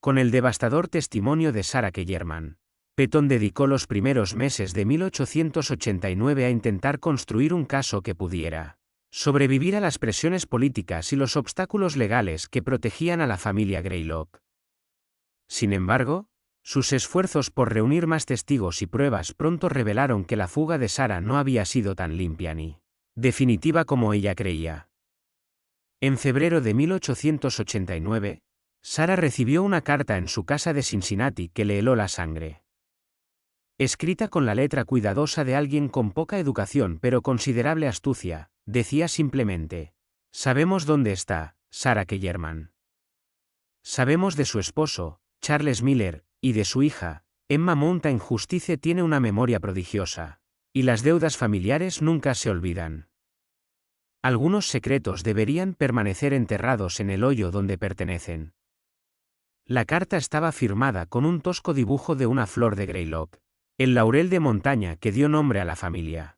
Con el devastador testimonio de Sarah Kellerman, Petón dedicó los primeros meses de 1889 a intentar construir un caso que pudiera sobrevivir a las presiones políticas y los obstáculos legales que protegían a la familia Greylock. Sin embargo, sus esfuerzos por reunir más testigos y pruebas pronto revelaron que la fuga de Sarah no había sido tan limpia ni definitiva como ella creía. En febrero de 1889, Sarah recibió una carta en su casa de Cincinnati que le heló la sangre. Escrita con la letra cuidadosa de alguien con poca educación pero considerable astucia, decía simplemente: «Sabemos dónde está Sarah Kellerman. Sabemos de su esposo, Charles Miller, y de su hija, Emma Mountain Justice tiene una memoria prodigiosa, y las deudas familiares nunca se olvidan. Algunos secretos deberían permanecer enterrados en el hoyo donde pertenecen». La carta estaba firmada con un tosco dibujo de una flor de Greylock, el laurel de montaña que dio nombre a la familia.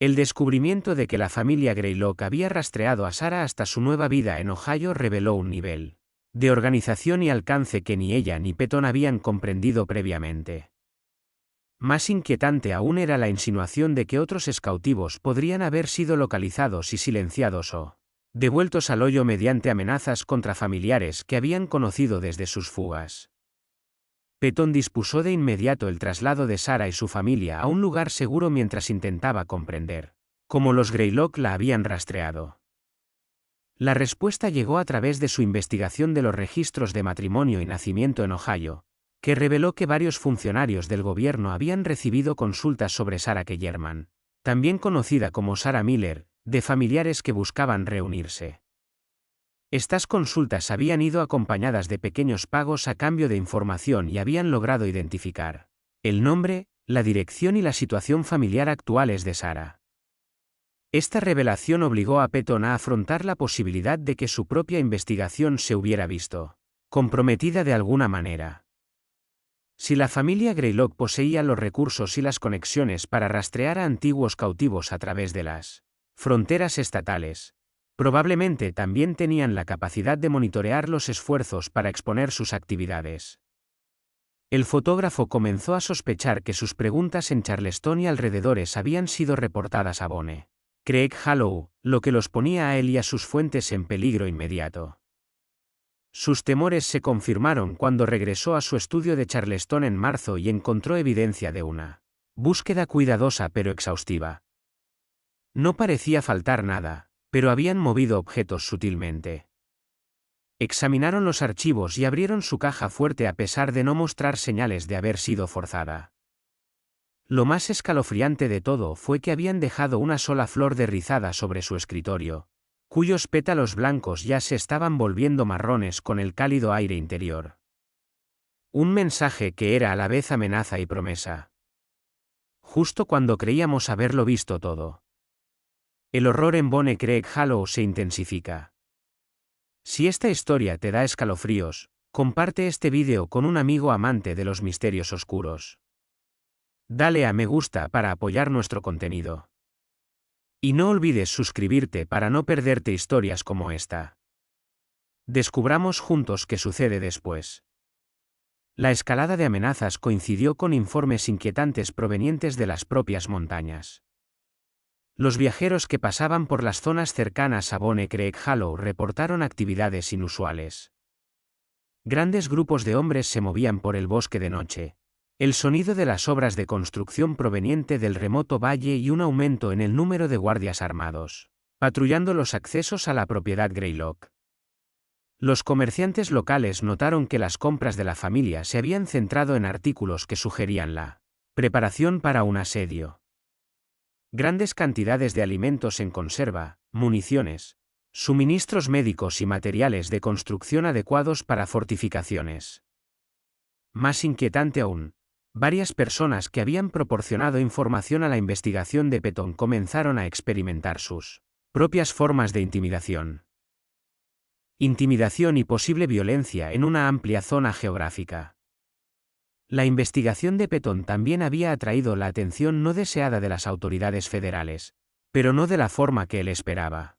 El descubrimiento de que la familia Greylock había rastreado a Sarah hasta su nueva vida en Ohio reveló un nivel de organización y alcance que ni ella ni Petón habían comprendido previamente. Más inquietante aún era la insinuación de que otros cautivos podrían haber sido localizados y silenciados o devueltos al hoyo mediante amenazas contra familiares que habían conocido desde sus fugas. Petón dispuso de inmediato el traslado de Sarah y su familia a un lugar seguro mientras intentaba comprender cómo los Greylock la habían rastreado. La respuesta llegó a través de su investigación de los registros de matrimonio y nacimiento en Ohio, que reveló que varios funcionarios del gobierno habían recibido consultas sobre Sarah Kellerman, también conocida como Sarah Miller, de familiares que buscaban reunirse. Estas consultas habían ido acompañadas de pequeños pagos a cambio de información y habían logrado identificar el nombre, la dirección y la situación familiar actuales de Sarah. Esta revelación obligó a Petón a afrontar la posibilidad de que su propia investigación se hubiera visto comprometida de alguna manera. Si la familia Greylock poseía los recursos y las conexiones para rastrear a antiguos cautivos a través de las fronteras estatales, probablemente también tenían la capacidad de monitorear los esfuerzos para exponer sus actividades. El fotógrafo comenzó a sospechar que sus preguntas en Charleston y alrededores habían sido reportadas a Bone Craig Hallow, lo que los ponía a él y a sus fuentes en peligro inmediato. Sus temores se confirmaron cuando regresó a su estudio de Charleston en marzo y encontró evidencia de una búsqueda cuidadosa pero exhaustiva. No parecía faltar nada, pero habían movido objetos sutilmente. Examinaron los archivos y abrieron su caja fuerte a pesar de no mostrar señales de haber sido forzada. Lo más escalofriante de todo fue que habían dejado una sola flor derrizada sobre su escritorio, cuyos pétalos blancos ya se estaban volviendo marrones con el cálido aire interior. Un mensaje que era a la vez amenaza y promesa. Justo cuando creíamos haberlo visto todo. El horror en Bone Craig Hallow se intensifica. Si esta historia te da escalofríos, comparte este vídeo con un amigo amante de los misterios oscuros. Dale a me gusta para apoyar nuestro contenido. Y no olvides suscribirte para no perderte historias como esta. Descubramos juntos qué sucede después. La escalada de amenazas coincidió con informes inquietantes provenientes de las propias montañas. Los viajeros que pasaban por las zonas cercanas a Bone Craig Hallow reportaron actividades inusuales. Grandes grupos de hombres se movían por el bosque de noche, el sonido de las obras de construcción proveniente del remoto valle y un aumento en el número de guardias armados, patrullando los accesos a la propiedad Greylock. Los comerciantes locales notaron que las compras de la familia se habían centrado en artículos que sugerían la preparación para un asedio. Grandes cantidades de alimentos en conserva, municiones, suministros médicos y materiales de construcción adecuados para fortificaciones. Más inquietante aún, varias personas que habían proporcionado información a la investigación de Petón comenzaron a experimentar sus propias formas de intimidación. Intimidación y posible violencia en una amplia zona geográfica. La investigación de Petón también había atraído la atención no deseada de las autoridades federales, pero no de la forma que él esperaba.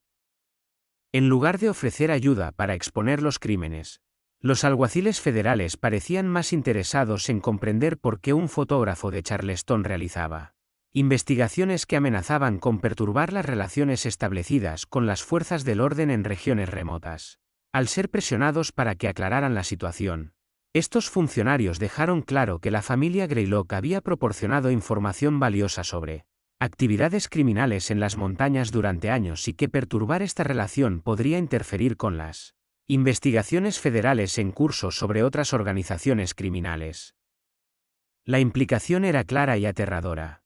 En lugar de ofrecer ayuda para exponer los crímenes, Los alguaciles federales parecían más interesados en comprender por qué un fotógrafo de Charleston realizaba investigaciones que amenazaban con perturbar las relaciones establecidas con las fuerzas del orden en regiones remotas. Al ser presionados para que aclararan la situación, estos funcionarios dejaron claro que la familia Greylock había proporcionado información valiosa sobre actividades criminales en las montañas durante años y que perturbar esta relación podría interferir con las investigaciones federales en curso sobre otras organizaciones criminales. La implicación era clara y aterradora.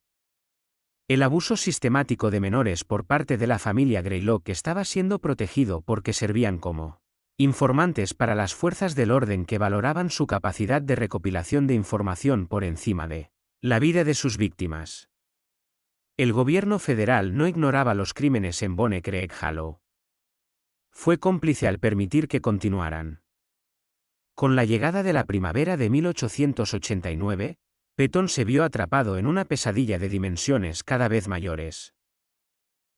El abuso sistemático de menores por parte de la familia Greylock estaba siendo protegido porque servían como informantes para las fuerzas del orden que valoraban su capacidad de recopilación de información por encima de la vida de sus víctimas. El gobierno federal no ignoraba los crímenes en Bonne Creek Hollow. Fue cómplice al permitir que continuaran. Con la llegada de la primavera de 1889, Petón se vio atrapado en una pesadilla de dimensiones cada vez mayores.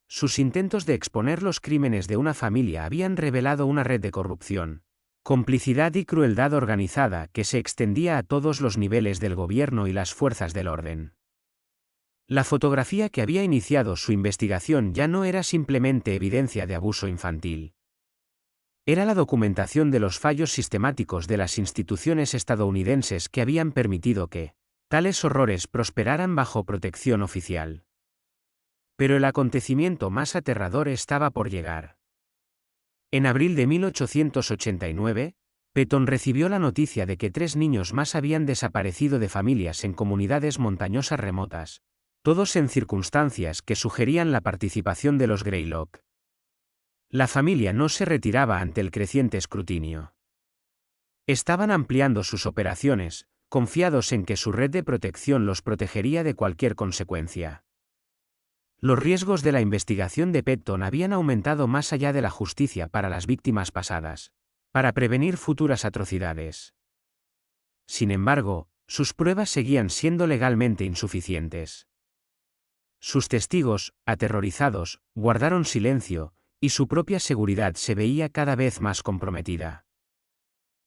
Sus intentos de exponer los crímenes de una familia habían revelado una red de corrupción, complicidad y crueldad organizada que se extendía a todos los niveles del gobierno y las fuerzas del orden. La fotografía que había iniciado su investigación ya no era simplemente evidencia de abuso infantil. Era la documentación de los fallos sistemáticos de las instituciones estadounidenses que habían permitido que tales horrores prosperaran bajo protección oficial. Pero el acontecimiento más aterrador estaba por llegar. En abril de 1889, Petón recibió la noticia de que 3 niños más habían desaparecido de familias en comunidades montañosas remotas, todos en circunstancias que sugerían la participación de los Greylock. La familia no se retiraba ante el creciente escrutinio. Estaban ampliando sus operaciones, confiados en que su red de protección los protegería de cualquier consecuencia. Los riesgos de la investigación de Petón habían aumentado más allá de la justicia para las víctimas pasadas, para prevenir futuras atrocidades. Sin embargo, sus pruebas seguían siendo legalmente insuficientes. Sus testigos, aterrorizados, guardaron silencio, y su propia seguridad se veía cada vez más comprometida.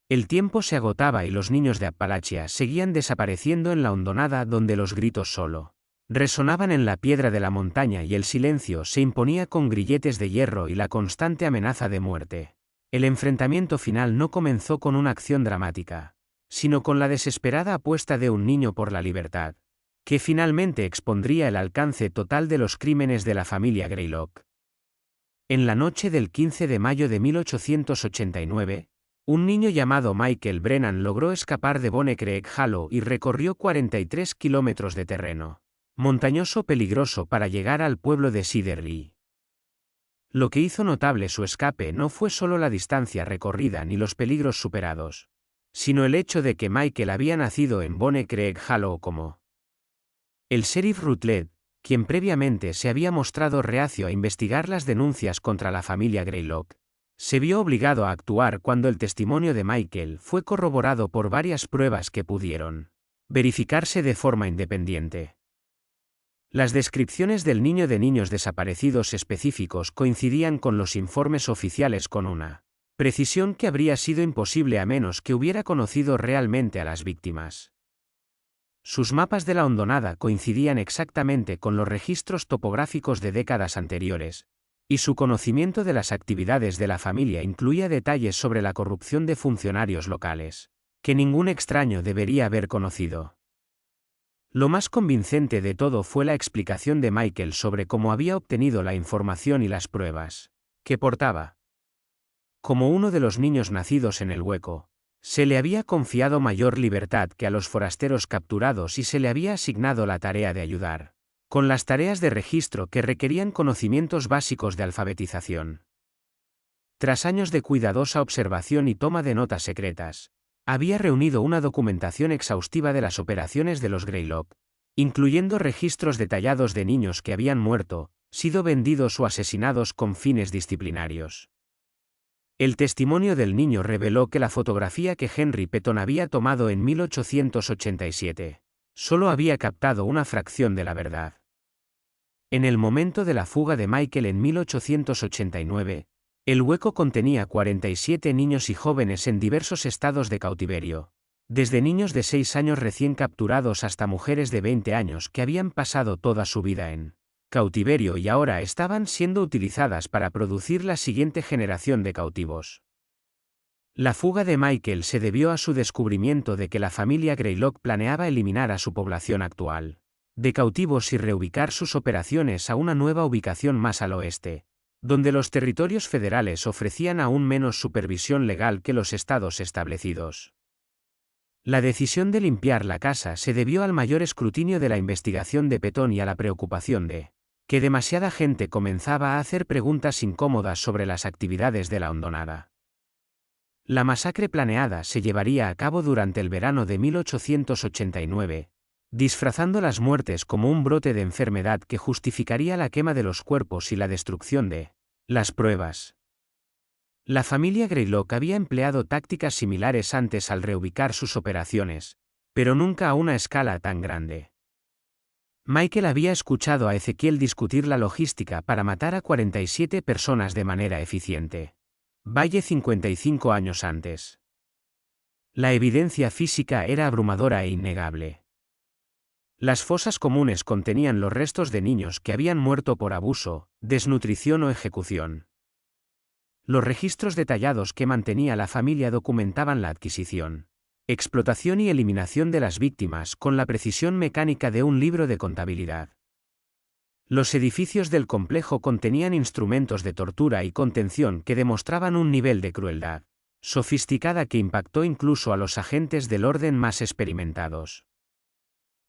El tiempo se agotaba y los niños de Appalachia seguían desapareciendo en la hondonada donde los gritos solo resonaban en la piedra de la montaña y el silencio se imponía con grilletes de hierro y la constante amenaza de muerte. El enfrentamiento final no comenzó con una acción dramática, sino con la desesperada apuesta de un niño por la libertad, que finalmente expondría el alcance total de los crímenes de la familia Greylock. En la noche del 15 de mayo de 1889, un niño llamado Michael Brennan logró escapar de Bonne Creek Hollow y recorrió 43 kilómetros de terreno montañoso peligroso para llegar al pueblo de Cedar Lee. Lo que hizo notable su escape no fue solo la distancia recorrida ni los peligros superados, sino el hecho de que Michael había nacido en Bonne Creek Hollow como el sheriff Rutledge, quien previamente se había mostrado reacio a investigar las denuncias contra la familia Greylock, se vio obligado a actuar cuando el testimonio de Michael fue corroborado por varias pruebas que pudieron verificarse de forma independiente. Las descripciones del niño de niños desaparecidos específicos coincidían con los informes oficiales con una precisión que habría sido imposible a menos que hubiera conocido realmente a las víctimas. Sus mapas de la hondonada coincidían exactamente con los registros topográficos de décadas anteriores, y su conocimiento de las actividades de la familia incluía detalles sobre la corrupción de funcionarios locales, que ningún extraño debería haber conocido. Lo más convincente de todo fue la explicación de Michael sobre cómo había obtenido la información y las pruebas que portaba. Como uno de los niños nacidos en el hueco, se le había confiado mayor libertad que a los forasteros capturados y se le había asignado la tarea de ayudar con las tareas de registro que requerían conocimientos básicos de alfabetización. Tras años de cuidadosa observación y toma de notas secretas, había reunido una documentación exhaustiva de las operaciones de los Greylock, incluyendo registros detallados de niños que habían muerto, sido vendidos o asesinados con fines disciplinarios. El testimonio del niño reveló que la fotografía que Henry Petón había tomado en 1887 solo había captado una fracción de la verdad. En el momento de la fuga de Michael en 1889, El hueco contenía 47 niños y jóvenes en diversos estados de cautiverio, desde niños de 6 años recién capturados hasta mujeres de 20 años que habían pasado toda su vida en cautiverio y ahora estaban siendo utilizadas para producir la siguiente generación de cautivos. La fuga de Michael se debió a su descubrimiento de que la familia Greylock planeaba eliminar a su población actual de cautivos y reubicar sus operaciones a una nueva ubicación más al oeste, donde los territorios federales ofrecían aún menos supervisión legal que los estados establecidos. La decisión de limpiar la casa se debió al mayor escrutinio de la investigación de Petón y a la preocupación de que demasiada gente comenzaba a hacer preguntas incómodas sobre las actividades de la hondonada. La masacre planeada se llevaría a cabo durante el verano de 1889, disfrazando las muertes como un brote de enfermedad que justificaría la quema de los cuerpos y la destrucción de las pruebas. La familia Greylock había empleado tácticas similares antes al reubicar sus operaciones, pero nunca a una escala tan grande. Michael había escuchado a Ezequiel discutir la logística para matar a 47 personas de manera eficiente. Valle 55 años antes. La evidencia física era abrumadora e innegable. Las fosas comunes contenían los restos de niños que habían muerto por abuso, desnutrición o ejecución. Los registros detallados que mantenía la familia documentaban la adquisición, explotación y eliminación de las víctimas con la precisión mecánica de un libro de contabilidad. Los edificios del complejo contenían instrumentos de tortura y contención que demostraban un nivel de crueldad sofisticada que impactó incluso a los agentes del orden más experimentados.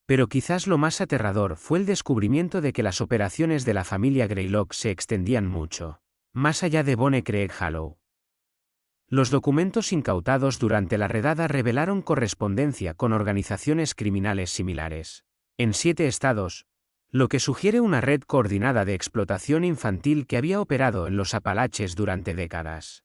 Pero quizás lo más aterrador fue el descubrimiento de que las operaciones de la familia Greylock se extendían mucho más allá de Bonne Creek Hollow. Los documentos incautados durante la redada revelaron correspondencia con organizaciones criminales similares en 7 estados, lo que sugiere una red coordinada de explotación infantil que había operado en los Apalaches durante décadas.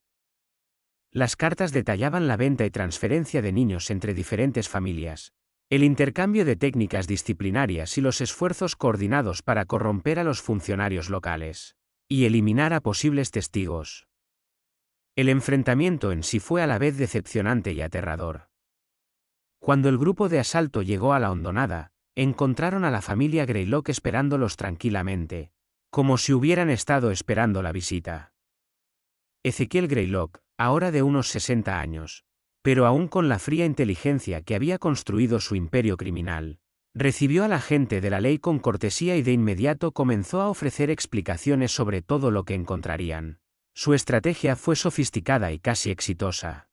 Las cartas detallaban la venta y transferencia de niños entre diferentes familias, el intercambio de técnicas disciplinarias y los esfuerzos coordinados para corromper a los funcionarios locales y eliminar a posibles testigos. El enfrentamiento en sí fue a la vez decepcionante y aterrador. Cuando el grupo de asalto llegó a la hondonada, encontraron a la familia Greylock esperándolos tranquilamente, como si hubieran estado esperando la visita. Ezequiel Greylock, ahora de unos 60 años, pero aún con la fría inteligencia que había construido su imperio criminal, recibió a la gente de la ley con cortesía y de inmediato comenzó a ofrecer explicaciones sobre todo lo que encontrarían. Su estrategia fue sofisticada y casi exitosa.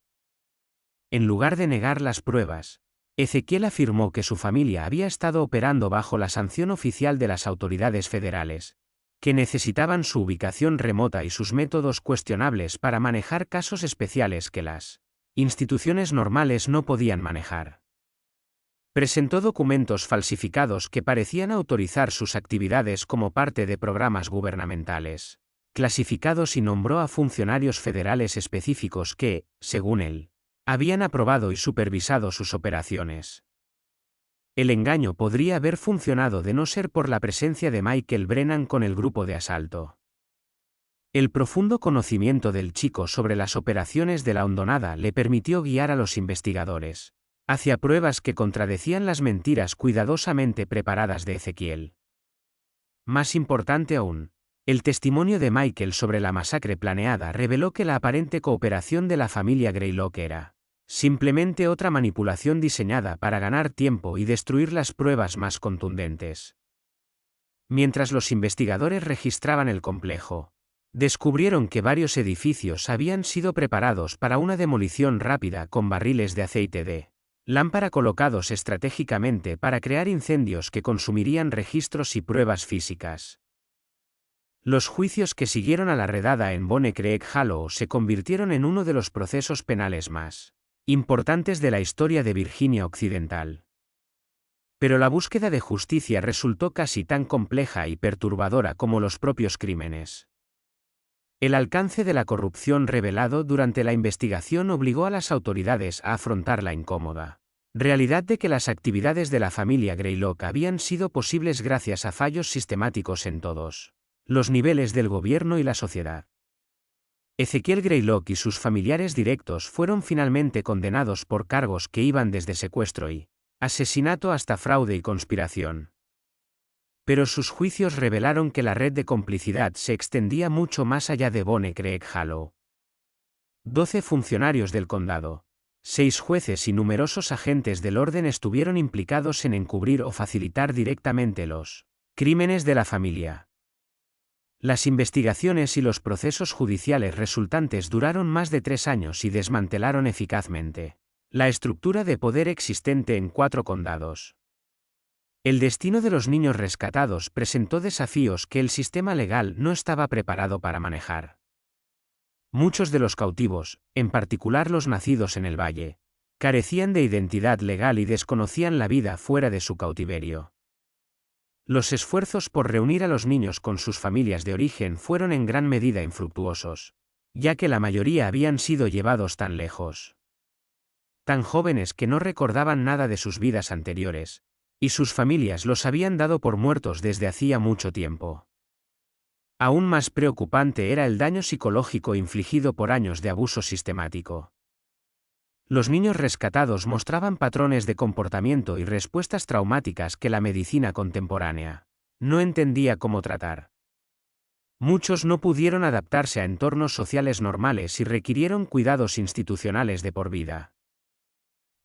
En lugar de negar las pruebas, Ezequiel afirmó que su familia había estado operando bajo la sanción oficial de las autoridades federales, que necesitaban su ubicación remota y sus métodos cuestionables para manejar casos especiales que las instituciones normales no podían manejar. Presentó documentos falsificados que parecían autorizar sus actividades como parte de programas gubernamentales clasificados y nombró a funcionarios federales específicos que, según él, habían aprobado y supervisado sus operaciones. El engaño podría haber funcionado de no ser por la presencia de Michael Brennan con el grupo de asalto. El profundo conocimiento del chico sobre las operaciones de la hondonada le permitió guiar a los investigadores hacia pruebas que contradecían las mentiras cuidadosamente preparadas de Ezequiel. Más importante aún, el testimonio de Michael sobre la masacre planeada reveló que la aparente cooperación de la familia Greylock era simplemente otra manipulación diseñada para ganar tiempo y destruir las pruebas más contundentes. Mientras los investigadores registraban el complejo, descubrieron que varios edificios habían sido preparados para una demolición rápida con barriles de aceite de lámpara colocados estratégicamente para crear incendios que consumirían registros y pruebas físicas. Los juicios que siguieron a la redada en Bonne Creek Hollow se convirtieron en uno de los procesos penales más importantes de la historia de Virginia Occidental. Pero la búsqueda de justicia resultó casi tan compleja y perturbadora como los propios crímenes. El alcance de la corrupción revelado durante la investigación obligó a las autoridades a afrontar la incómoda realidad de que las actividades de la familia Greylock habían sido posibles gracias a fallos sistemáticos en todos los niveles del gobierno y la sociedad. Ezequiel Greylock y sus familiares directos fueron finalmente condenados por cargos que iban desde secuestro y asesinato hasta fraude y conspiración. Pero sus juicios revelaron que la red de complicidad se extendía mucho más allá de Bonnie Craig Hallow. 12 funcionarios del condado, 6 jueces y numerosos agentes del orden estuvieron implicados en encubrir o facilitar directamente los crímenes de la familia. Las investigaciones y los procesos judiciales resultantes duraron más de 3 años y desmantelaron eficazmente la estructura de poder existente en 4 condados. El destino de los niños rescatados presentó desafíos que el sistema legal no estaba preparado para manejar. Muchos de los cautivos, en particular los nacidos en el valle, carecían de identidad legal y desconocían la vida fuera de su cautiverio. Los esfuerzos por reunir a los niños con sus familias de origen fueron en gran medida infructuosos, ya que la mayoría habían sido llevados tan lejos. Tan jóvenes que no recordaban nada de sus vidas anteriores, y sus familias los habían dado por muertos desde hacía mucho tiempo. Aún más preocupante era el daño psicológico infligido por años de abuso sistemático. Los niños rescatados mostraban patrones de comportamiento y respuestas traumáticas que la medicina contemporánea no entendía cómo tratar. Muchos no pudieron adaptarse a entornos sociales normales y requirieron cuidados institucionales de por vida.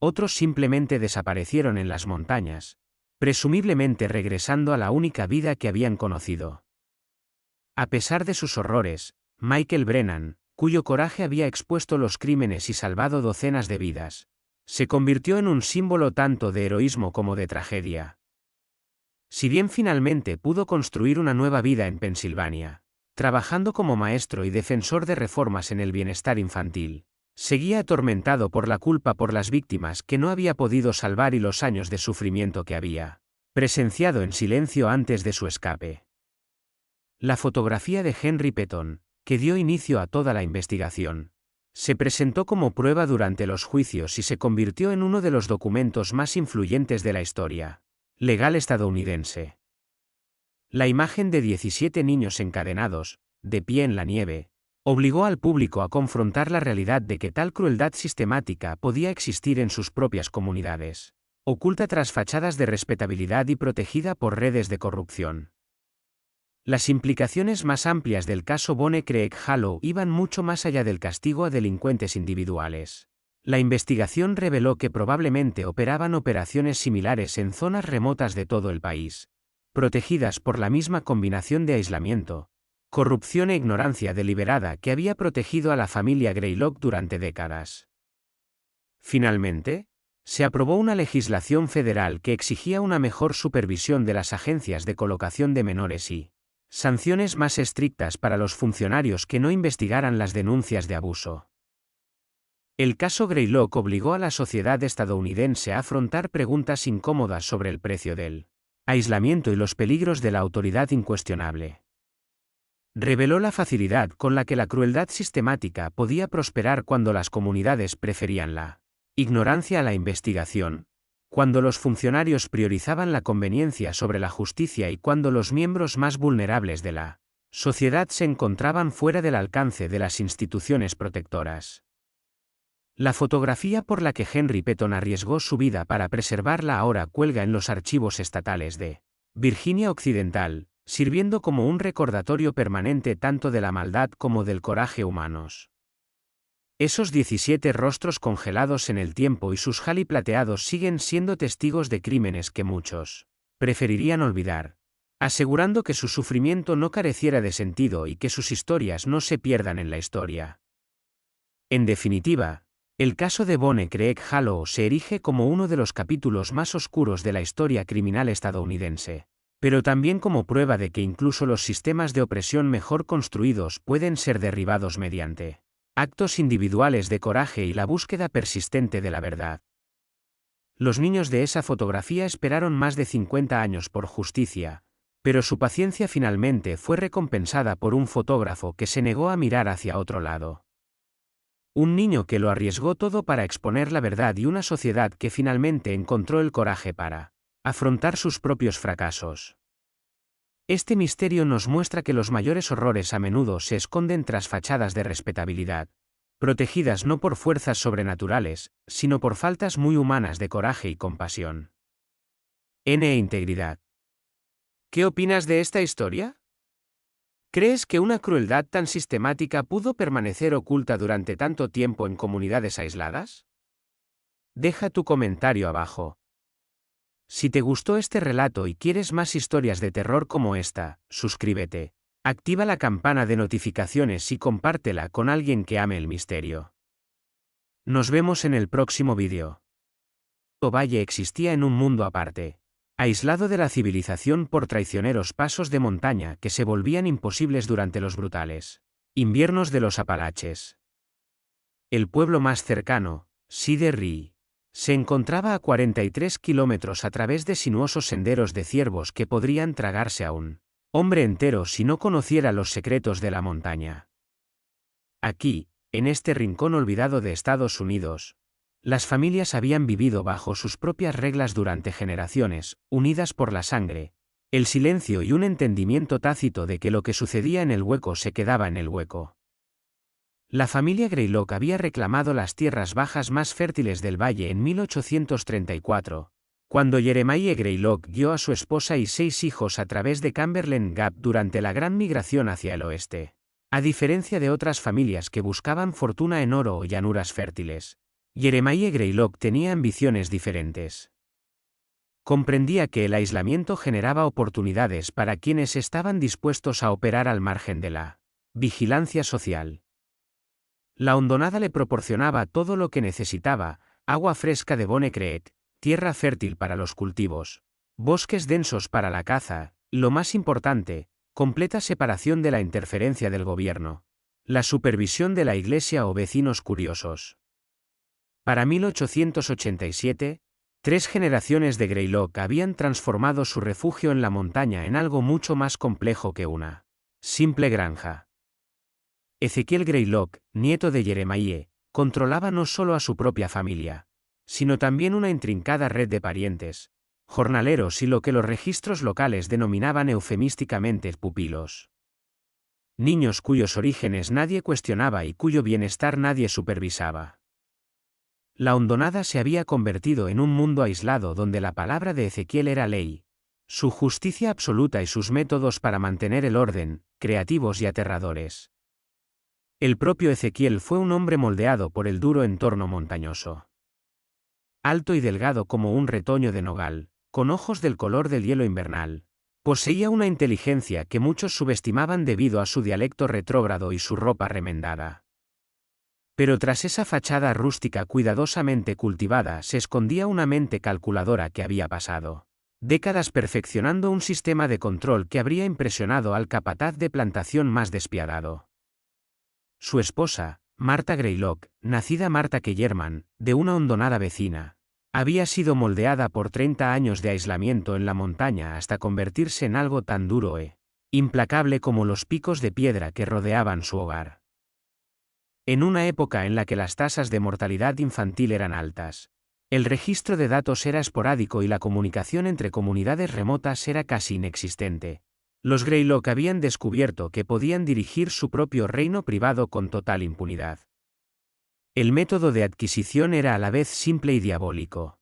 Otros simplemente desaparecieron en las montañas, presumiblemente regresando a la única vida que habían conocido. A pesar de sus horrores, Michael Brennan, cuyo coraje había expuesto los crímenes y salvado docenas de vidas, se convirtió en un símbolo tanto de heroísmo como de tragedia. Si bien finalmente pudo construir una nueva vida en Pensilvania, trabajando como maestro y defensor de reformas en el bienestar infantil, seguía atormentado por la culpa por las víctimas que no había podido salvar y los años de sufrimiento que había presenciado en silencio antes de su escape. La fotografía de Henry Petton, que dio inicio a toda la investigación, se presentó como prueba durante los juicios y se convirtió en uno de los documentos más influyentes de la historia legal estadounidense. La imagen de 17 niños encadenados, de pie en la nieve, obligó al público a confrontar la realidad de que tal crueldad sistemática podía existir en sus propias comunidades, oculta tras fachadas de respetabilidad y protegida por redes de corrupción. Las implicaciones más amplias del caso Bonnie Craig Hallow iban mucho más allá del castigo a delincuentes individuales. La investigación reveló que probablemente operaban operaciones similares en zonas remotas de todo el país, protegidas por la misma combinación de aislamiento, corrupción e ignorancia deliberada que había protegido a la familia Greylock durante décadas. Finalmente, se aprobó una legislación federal que exigía una mejor supervisión de las agencias de colocación de menores y sanciones más estrictas para los funcionarios que no investigaran las denuncias de abuso. El caso Greylock obligó a la sociedad estadounidense a afrontar preguntas incómodas sobre el precio del aislamiento y los peligros de la autoridad incuestionable. Reveló la facilidad con la que la crueldad sistemática podía prosperar cuando las comunidades preferían la ignorancia a la investigación, cuando los funcionarios priorizaban la conveniencia sobre la justicia y cuando los miembros más vulnerables de la sociedad se encontraban fuera del alcance de las instituciones protectoras. La fotografía por la que Henry Petton arriesgó su vida para preservarla ahora cuelga en los archivos estatales de Virginia Occidental, sirviendo como un recordatorio permanente tanto de la maldad como del coraje humanos. Esos 17 rostros congelados en el tiempo y sus jali plateados siguen siendo testigos de crímenes que muchos preferirían olvidar, asegurando que su sufrimiento no careciera de sentido y que sus historias no se pierdan en la historia. En definitiva, el caso de Bonnie Craig Hallow se erige como uno de los capítulos más oscuros de la historia criminal estadounidense, pero también como prueba de que incluso los sistemas de opresión mejor construidos pueden ser derribados mediante actos individuales de coraje y la búsqueda persistente de la verdad. Los niños de esa fotografía esperaron más de 50 años por justicia, pero su paciencia finalmente fue recompensada por un fotógrafo que se negó a mirar hacia otro lado. Un niño que lo arriesgó todo para exponer la verdad y una sociedad que finalmente encontró el coraje para afrontar sus propios fracasos. Este misterio nos muestra que los mayores horrores a menudo se esconden tras fachadas de respetabilidad, protegidas no por fuerzas sobrenaturales, sino por faltas muy humanas de coraje y compasión. Integridad. ¿Qué opinas de esta historia? ¿Crees que una crueldad tan sistemática pudo permanecer oculta durante tanto tiempo en comunidades aisladas? Deja tu comentario abajo. Si te gustó este relato y quieres más historias de terror como esta, suscríbete, activa la campana de notificaciones y compártela con alguien que ame el misterio. Nos vemos en el próximo vídeo. El valle existía en un mundo aparte, aislado de la civilización por traicioneros pasos de montaña que se volvían imposibles durante los brutales inviernos de los Apalaches. El pueblo más cercano, Cedar Ree, se encontraba a 43 kilómetros a través de sinuosos senderos de ciervos que podrían tragarse a un hombre entero si no conociera los secretos de la montaña. Aquí, en este rincón olvidado de Estados Unidos, las familias habían vivido bajo sus propias reglas durante generaciones, unidas por la sangre, el silencio y un entendimiento tácito de que lo que sucedía en el hueco se quedaba en el hueco. La familia Greylock había reclamado las tierras bajas más fértiles del valle en 1834, cuando Jeremiah Greylock guió a su esposa y 6 hijos a través de Cumberland Gap durante la gran migración hacia el oeste. A diferencia de otras familias que buscaban fortuna en oro o llanuras fértiles, Jeremiah Greylock tenía ambiciones diferentes. Comprendía que el aislamiento generaba oportunidades para quienes estaban dispuestos a operar al margen de la vigilancia social. La hondonada le proporcionaba todo lo que necesitaba: agua fresca de Bonne Creek, tierra fértil para los cultivos, bosques densos para la caza, lo más importante, completa separación de la interferencia del gobierno, la supervisión de la iglesia o vecinos curiosos. Para 1887, 3 generaciones de Greylock habían transformado su refugio en la montaña en algo mucho más complejo que una simple granja. Ezekiel Greylock, nieto de Jeremiah, controlaba no solo a su propia familia, sino también una intrincada red de parientes, jornaleros y lo que los registros locales denominaban eufemísticamente pupilos. Niños cuyos orígenes nadie cuestionaba y cuyo bienestar nadie supervisaba. La hondonada se había convertido en un mundo aislado donde la palabra de Ezekiel era ley, su justicia absoluta y sus métodos para mantener el orden, creativos y aterradores. El propio Ezekiel fue un hombre moldeado por el duro entorno montañoso. Alto y delgado como un retoño de nogal, con ojos del color del hielo invernal, poseía una inteligencia que muchos subestimaban debido a su dialecto retrógrado y su ropa remendada. Pero tras esa fachada rústica cuidadosamente cultivada se escondía una mente calculadora que había pasado décadas perfeccionando un sistema de control que habría impresionado al capataz de plantación más despiadado. Su esposa, Martha Greylock, nacida Martha Kellerman, de una hondonada vecina, había sido moldeada por 30 años de aislamiento en la montaña hasta convertirse en algo tan duro e implacable como los picos de piedra que rodeaban su hogar. En una época en la que las tasas de mortalidad infantil eran altas, el registro de datos era esporádico y la comunicación entre comunidades remotas era casi inexistente, los Greylock habían descubierto que podían dirigir su propio reino privado con total impunidad. El método de adquisición era a la vez simple y diabólico.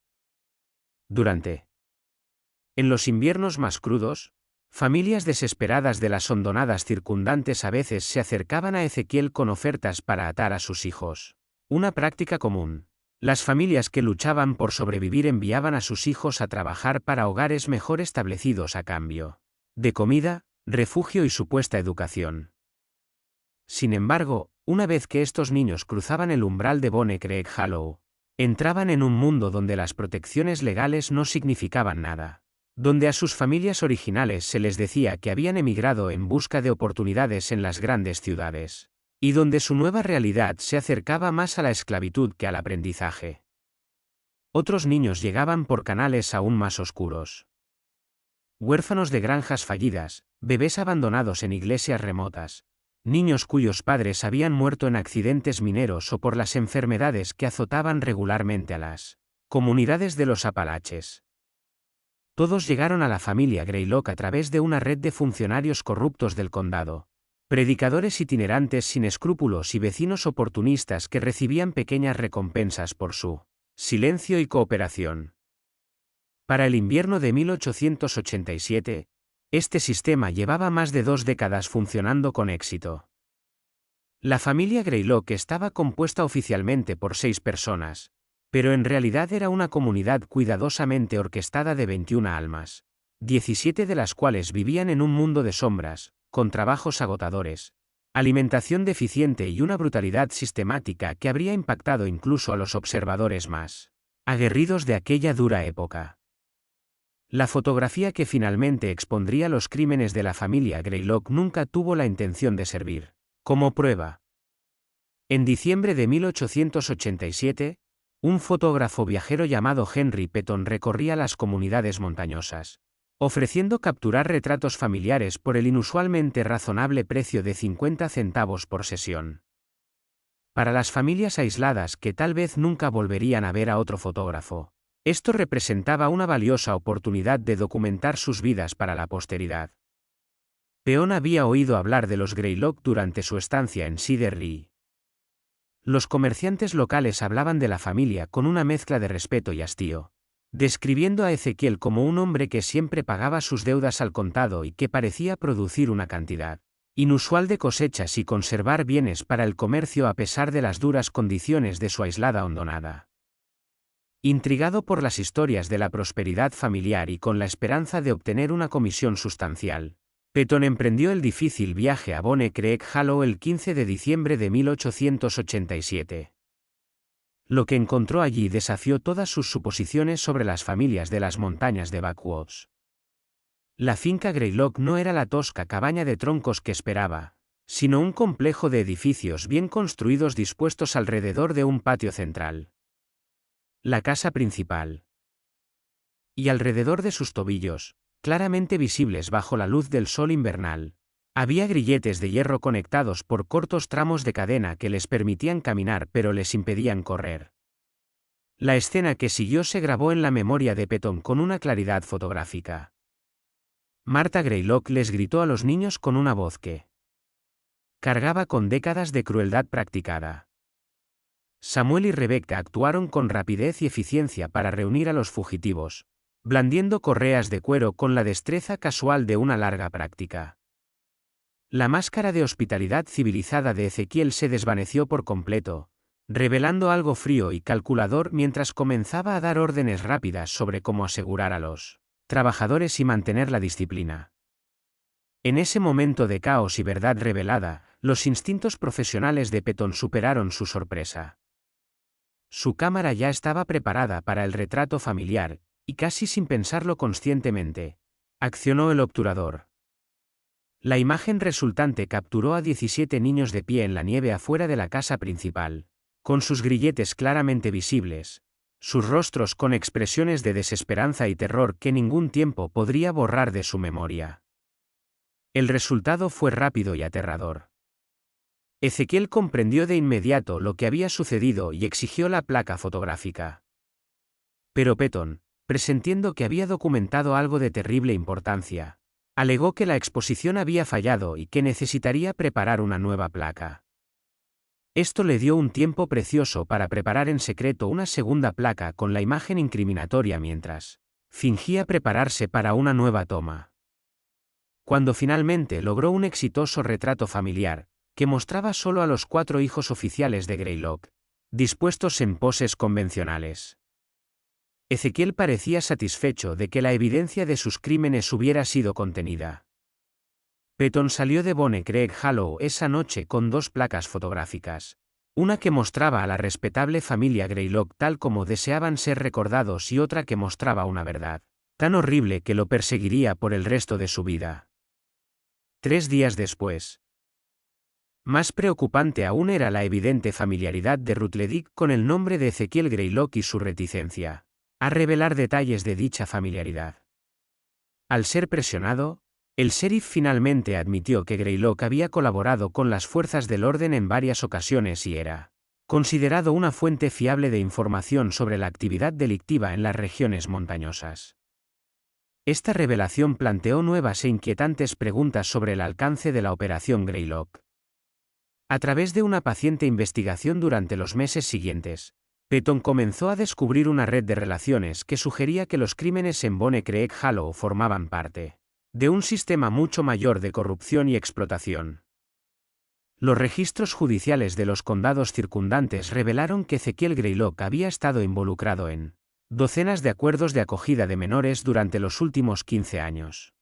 En los inviernos más crudos, familias desesperadas de las hondonadas circundantes a veces se acercaban a Ezekiel con ofertas para atar a sus hijos. Una práctica común. Las familias que luchaban por sobrevivir enviaban a sus hijos a trabajar para hogares mejor establecidos a cambio de comida, refugio y supuesta educación. Sin embargo, una vez que estos niños cruzaban el umbral de Bonne Creek Hollow, entraban en un mundo donde las protecciones legales no significaban nada, donde a sus familias originales se les decía que habían emigrado en busca de oportunidades en las grandes ciudades, y donde su nueva realidad se acercaba más a la esclavitud que al aprendizaje. Otros niños llegaban por canales aún más oscuros. Huérfanos de granjas fallidas, bebés abandonados en iglesias remotas, niños cuyos padres habían muerto en accidentes mineros o por las enfermedades que azotaban regularmente a las comunidades de los Apalaches. Todos llegaron a la familia Greylock a través de una red de funcionarios corruptos del condado. Predicadores itinerantes sin escrúpulos y vecinos oportunistas que recibían pequeñas recompensas por su silencio y cooperación. Para el invierno de 1887, este sistema llevaba más de 2 décadas funcionando con éxito. La familia Greylock estaba compuesta oficialmente por 6 personas, pero en realidad era una comunidad cuidadosamente orquestada de 21 almas, 17 de las cuales vivían en un mundo de sombras, con trabajos agotadores, alimentación deficiente y una brutalidad sistemática que habría impactado incluso a los observadores más aguerridos de aquella dura época. La fotografía que finalmente expondría los crímenes de la familia Greylock nunca tuvo la intención de servir como prueba. En diciembre de 1887, un fotógrafo viajero llamado Henry Petton recorría las comunidades montañosas, ofreciendo capturar retratos familiares por el inusualmente razonable precio de 50 centavos por sesión. Para las familias aisladas que tal vez nunca volverían a ver a otro fotógrafo, esto representaba una valiosa oportunidad de documentar sus vidas para la posteridad. Peón había oído hablar de los Greylock durante su estancia en Cedar Lee. Los comerciantes locales hablaban de la familia con una mezcla de respeto y hastío, describiendo a Ezequiel como un hombre que siempre pagaba sus deudas al contado y que parecía producir una cantidad inusual de cosechas y conservar bienes para el comercio a pesar de las duras condiciones de su aislada hondonada. Intrigado por las historias de la prosperidad familiar y con la esperanza de obtener una comisión sustancial, Petton emprendió el difícil viaje a Bonne Creek Hollow el 15 de diciembre de 1887. Lo que encontró allí desafió todas sus suposiciones sobre las familias de las montañas de Backwoods. La finca Greylock no era la tosca cabaña de troncos que esperaba, sino un complejo de edificios bien construidos dispuestos alrededor de un patio central. La casa principal. Y alrededor de sus tobillos, claramente visibles bajo la luz del sol invernal, había grilletes de hierro conectados por cortos tramos de cadena que les permitían caminar pero les impedían correr. La escena que siguió se grabó en la memoria de Petton con una claridad fotográfica. Martha Greylock les gritó a los niños con una voz que cargaba con décadas de crueldad practicada. Samuel y Rebecca actuaron con rapidez y eficiencia para reunir a los fugitivos, blandiendo correas de cuero con la destreza casual de una larga práctica. La máscara de hospitalidad civilizada de Ezequiel se desvaneció por completo, revelando algo frío y calculador mientras comenzaba a dar órdenes rápidas sobre cómo asegurar a los trabajadores y mantener la disciplina. En ese momento de caos y verdad revelada, los instintos profesionales de Petton superaron su sorpresa. Su cámara ya estaba preparada para el retrato familiar, y casi sin pensarlo conscientemente, accionó el obturador. La imagen resultante capturó a 17 niños de pie en la nieve afuera de la casa principal, con sus grilletes claramente visibles, sus rostros con expresiones de desesperanza y terror que ningún tiempo podría borrar de su memoria. El resultado fue rápido y aterrador. Ezequiel comprendió de inmediato lo que había sucedido y exigió la placa fotográfica. Pero Petton, presentiendo que había documentado algo de terrible importancia, alegó que la exposición había fallado y que necesitaría preparar una nueva placa. Esto le dio un tiempo precioso para preparar en secreto una segunda placa con la imagen incriminatoria mientras fingía prepararse para una nueva toma. Cuando finalmente logró un exitoso retrato familiar, que mostraba solo a los 4 hijos oficiales de Greylock, dispuestos en poses convencionales. Ezequiel parecía satisfecho de que la evidencia de sus crímenes hubiera sido contenida. Petton salió de Bonne Creek Hollow esa noche con 2 placas fotográficas, una que mostraba a la respetable familia Greylock tal como deseaban ser recordados y otra que mostraba una verdad tan horrible que lo perseguiría por el resto de su vida. 3 días después. Más preocupante aún era la evidente familiaridad de Rutledge con el nombre de Ezequiel Greylock y su reticencia a revelar detalles de dicha familiaridad. Al ser presionado, el sheriff finalmente admitió que Greylock había colaborado con las fuerzas del orden en varias ocasiones y era considerado una fuente fiable de información sobre la actividad delictiva en las regiones montañosas. Esta revelación planteó nuevas e inquietantes preguntas sobre el alcance de la Operación Greylock. A través de una paciente investigación durante los meses siguientes, Petton comenzó a descubrir una red de relaciones que sugería que los crímenes en Bone Creek Hollow formaban parte de un sistema mucho mayor de corrupción y explotación. Los registros judiciales de los condados circundantes revelaron que Ezekiel Greylock había estado involucrado en docenas de acuerdos de acogida de menores durante los últimos 15 años.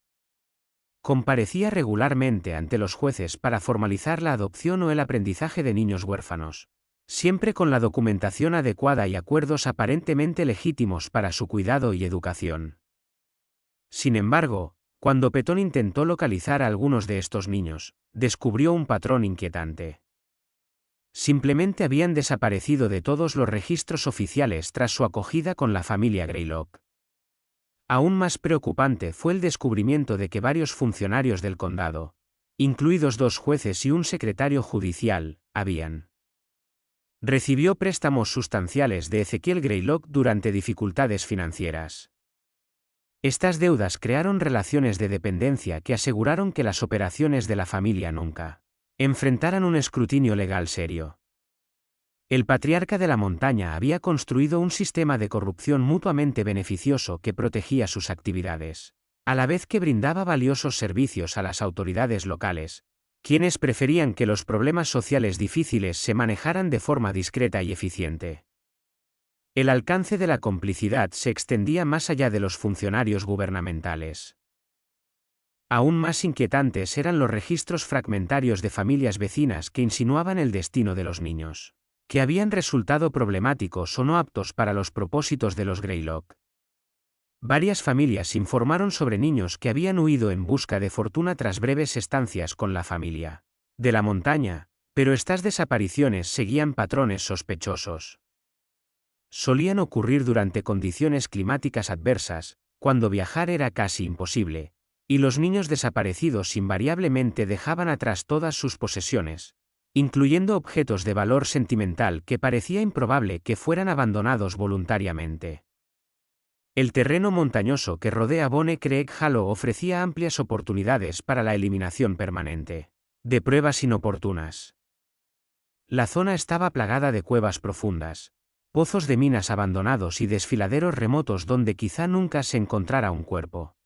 Comparecía regularmente ante los jueces para formalizar la adopción o el aprendizaje de niños huérfanos, siempre con la documentación adecuada y acuerdos aparentemente legítimos para su cuidado y educación. Sin embargo, cuando Petton intentó localizar a algunos de estos niños, descubrió un patrón inquietante. Simplemente habían desaparecido de todos los registros oficiales tras su acogida con la familia Greylock. Aún más preocupante fue el descubrimiento de que varios funcionarios del condado, incluidos 2 jueces y un secretario judicial, habían recibió préstamos sustanciales de Ezekiel Greylock durante dificultades financieras. Estas deudas crearon relaciones de dependencia que aseguraron que las operaciones de la familia nunca enfrentaran un escrutinio legal serio. El patriarca de la montaña había construido un sistema de corrupción mutuamente beneficioso que protegía sus actividades, a la vez que brindaba valiosos servicios a las autoridades locales, quienes preferían que los problemas sociales difíciles se manejaran de forma discreta y eficiente. El alcance de la complicidad se extendía más allá de los funcionarios gubernamentales. Aún más inquietantes eran los registros fragmentarios de familias vecinas que insinuaban el destino de los niños, que habían resultado problemáticos o no aptos para los propósitos de los Greylock. Varias familias informaron sobre niños que habían huido en busca de fortuna tras breves estancias con la familia de la montaña, pero estas desapariciones seguían patrones sospechosos. Solían ocurrir durante condiciones climáticas adversas, cuando viajar era casi imposible, y los niños desaparecidos invariablemente dejaban atrás todas sus posesiones, incluyendo objetos de valor sentimental que parecía improbable que fueran abandonados voluntariamente. El terreno montañoso que rodea Bone Creek Hollow ofrecía amplias oportunidades para la eliminación permanente de pruebas inoportunas. La zona estaba plagada de cuevas profundas, pozos de minas abandonados y desfiladeros remotos donde quizá nunca se encontrara un cuerpo.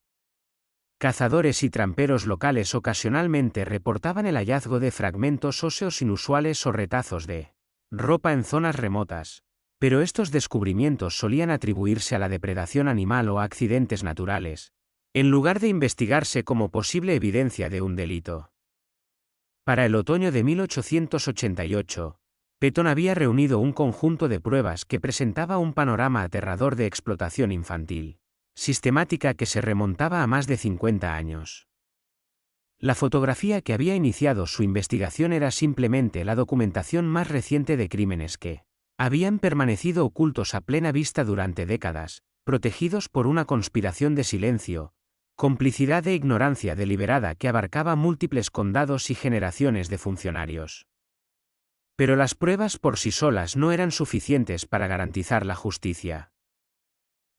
Cazadores y tramperos locales ocasionalmente reportaban el hallazgo de fragmentos óseos inusuales o retazos de ropa en zonas remotas, pero estos descubrimientos solían atribuirse a la depredación animal o a accidentes naturales, en lugar de investigarse como posible evidencia de un delito. Para el otoño de 1888, Petton había reunido un conjunto de pruebas que presentaba un panorama aterrador de explotación infantil, sistemática que se remontaba a más de 50 años. La fotografía que había iniciado su investigación era simplemente la documentación más reciente de crímenes que habían permanecido ocultos a plena vista durante décadas, protegidos por una conspiración de silencio, complicidad e ignorancia deliberada que abarcaba múltiples condados y generaciones de funcionarios. Pero las pruebas por sí solas no eran suficientes para garantizar la justicia.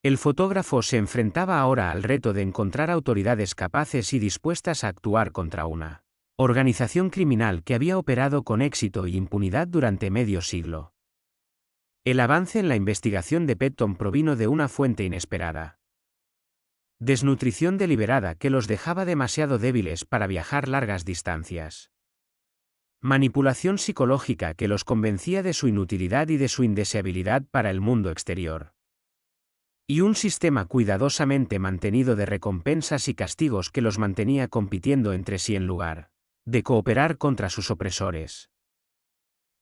El fotógrafo se enfrentaba ahora al reto de encontrar autoridades capaces y dispuestas a actuar contra una organización criminal que había operado con éxito y impunidad durante medio siglo. El avance en la investigación de Petton provino de una fuente inesperada. Desnutrición deliberada que los dejaba demasiado débiles para viajar largas distancias. Manipulación psicológica que los convencía de su inutilidad y de su indeseabilidad para el mundo exterior. Y un sistema cuidadosamente mantenido de recompensas y castigos que los mantenía compitiendo entre sí en lugar de cooperar contra sus opresores.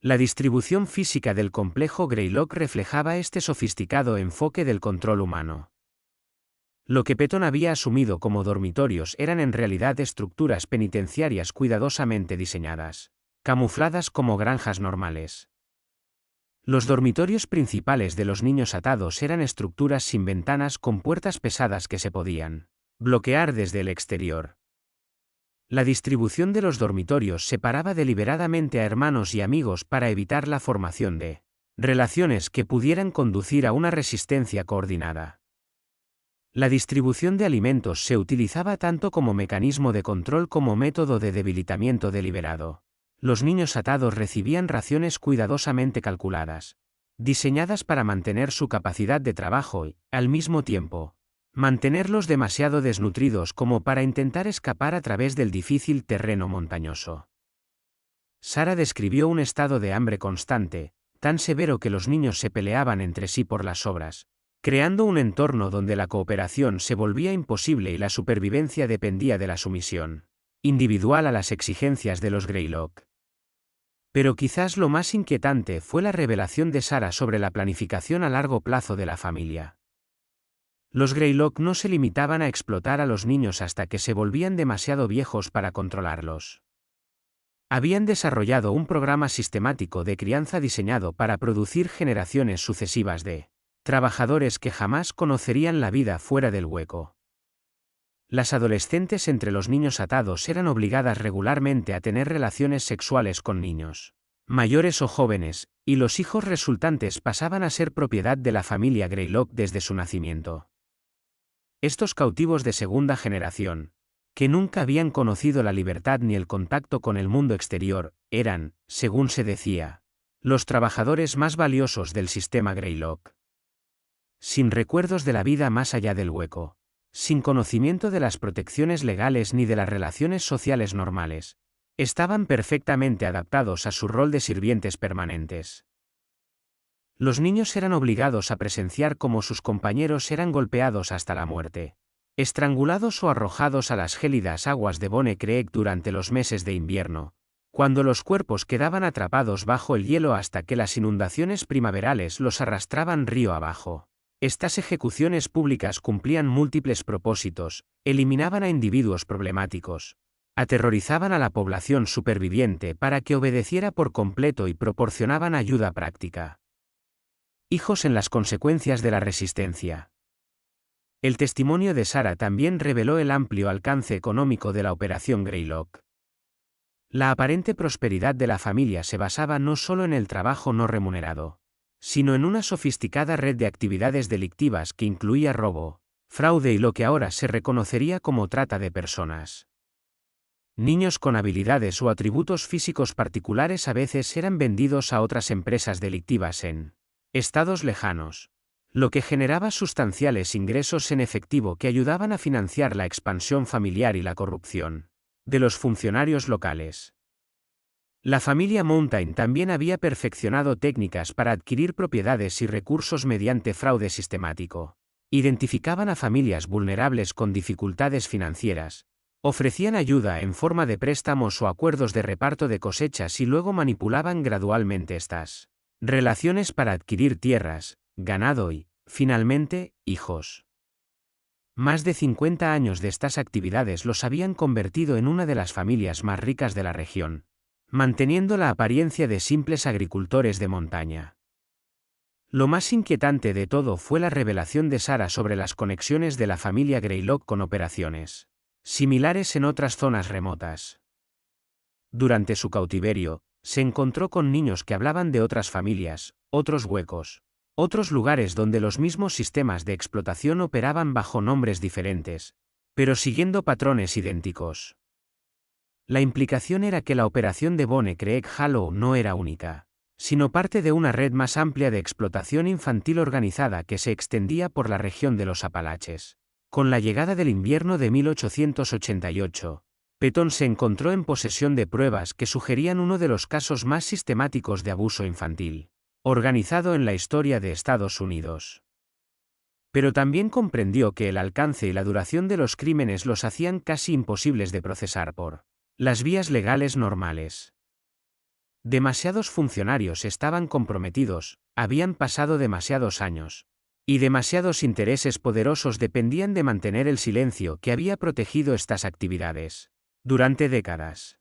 La distribución física del complejo Greylock reflejaba este sofisticado enfoque del control humano. Lo que Petton había asumido como dormitorios eran en realidad estructuras penitenciarias cuidadosamente diseñadas, camufladas como granjas normales. Los dormitorios principales de los niños atados eran estructuras sin ventanas con puertas pesadas que se podían bloquear desde el exterior. La distribución de los dormitorios separaba deliberadamente a hermanos y amigos para evitar la formación de relaciones que pudieran conducir a una resistencia coordinada. La distribución de alimentos se utilizaba tanto como mecanismo de control como método de debilitamiento deliberado. Los niños atados recibían raciones cuidadosamente calculadas, diseñadas para mantener su capacidad de trabajo y, al mismo tiempo, mantenerlos demasiado desnutridos como para intentar escapar a través del difícil terreno montañoso. Sara describió un estado de hambre constante, tan severo que los niños se peleaban entre sí por las sobras, creando un entorno donde la cooperación se volvía imposible y la supervivencia dependía de la sumisión individual a las exigencias de los Greylock. Pero quizás lo más inquietante fue la revelación de Sara sobre la planificación a largo plazo de la familia. Los Greylock no se limitaban a explotar a los niños hasta que se volvían demasiado viejos para controlarlos. Habían desarrollado un programa sistemático de crianza diseñado para producir generaciones sucesivas de trabajadores que jamás conocerían la vida fuera del hueco. Las adolescentes entre los niños atados eran obligadas regularmente a tener relaciones sexuales con niños mayores o jóvenes, y los hijos resultantes pasaban a ser propiedad de la familia Greylock desde su nacimiento. Estos cautivos de segunda generación, que nunca habían conocido la libertad ni el contacto con el mundo exterior, eran, según se decía, los trabajadores más valiosos del sistema Greylock. Sin recuerdos de la vida más allá del hueco, sin conocimiento de las protecciones legales ni de las relaciones sociales normales, estaban perfectamente adaptados a su rol de sirvientes permanentes. Los niños eran obligados a presenciar cómo sus compañeros eran golpeados hasta la muerte, estrangulados o arrojados a las gélidas aguas de Bonne Creek durante los meses de invierno, cuando los cuerpos quedaban atrapados bajo el hielo hasta que las inundaciones primaverales los arrastraban río abajo. Estas ejecuciones públicas cumplían múltiples propósitos, eliminaban a individuos problemáticos, aterrorizaban a la población superviviente para que obedeciera por completo y proporcionaban ayuda práctica. Hijos en las consecuencias de la resistencia. El testimonio de Sara también reveló el amplio alcance económico de la Operación Greylock. La aparente prosperidad de la familia se basaba no solo en el trabajo no remunerado, sino en una sofisticada red de actividades delictivas que incluía robo, fraude y lo que ahora se reconocería como trata de personas. Niños con habilidades o atributos físicos particulares a veces eran vendidos a otras empresas delictivas en estados lejanos, lo que generaba sustanciales ingresos en efectivo que ayudaban a financiar la expansión familiar y la corrupción de los funcionarios locales. La familia Mountain también había perfeccionado técnicas para adquirir propiedades y recursos mediante fraude sistemático. Identificaban a familias vulnerables con dificultades financieras, ofrecían ayuda en forma de préstamos o acuerdos de reparto de cosechas y luego manipulaban gradualmente estas relaciones para adquirir tierras, ganado y, finalmente, hijos. Más de 50 años de estas actividades los habían convertido en una de las familias más ricas de la región, manteniendo la apariencia de simples agricultores de montaña. Lo más inquietante de todo fue la revelación de Sara sobre las conexiones de la familia Greylock con operaciones similares en otras zonas remotas. Durante su cautiverio, se encontró con niños que hablaban de otras familias, otros huecos, otros lugares donde los mismos sistemas de explotación operaban bajo nombres diferentes, pero siguiendo patrones idénticos. La implicación era que la operación de Bonne Creek Hollow no era única, sino parte de una red más amplia de explotación infantil organizada que se extendía por la región de los Apalaches. Con la llegada del invierno de 1888, Peton se encontró en posesión de pruebas que sugerían uno de los casos más sistemáticos de abuso infantil organizado en la historia de Estados Unidos. Pero también comprendió que el alcance y la duración de los crímenes los hacían casi imposibles de procesar por las vías legales normales. Demasiados funcionarios estaban comprometidos, habían pasado demasiados años, y demasiados intereses poderosos dependían de mantener el silencio que había protegido estas actividades durante décadas.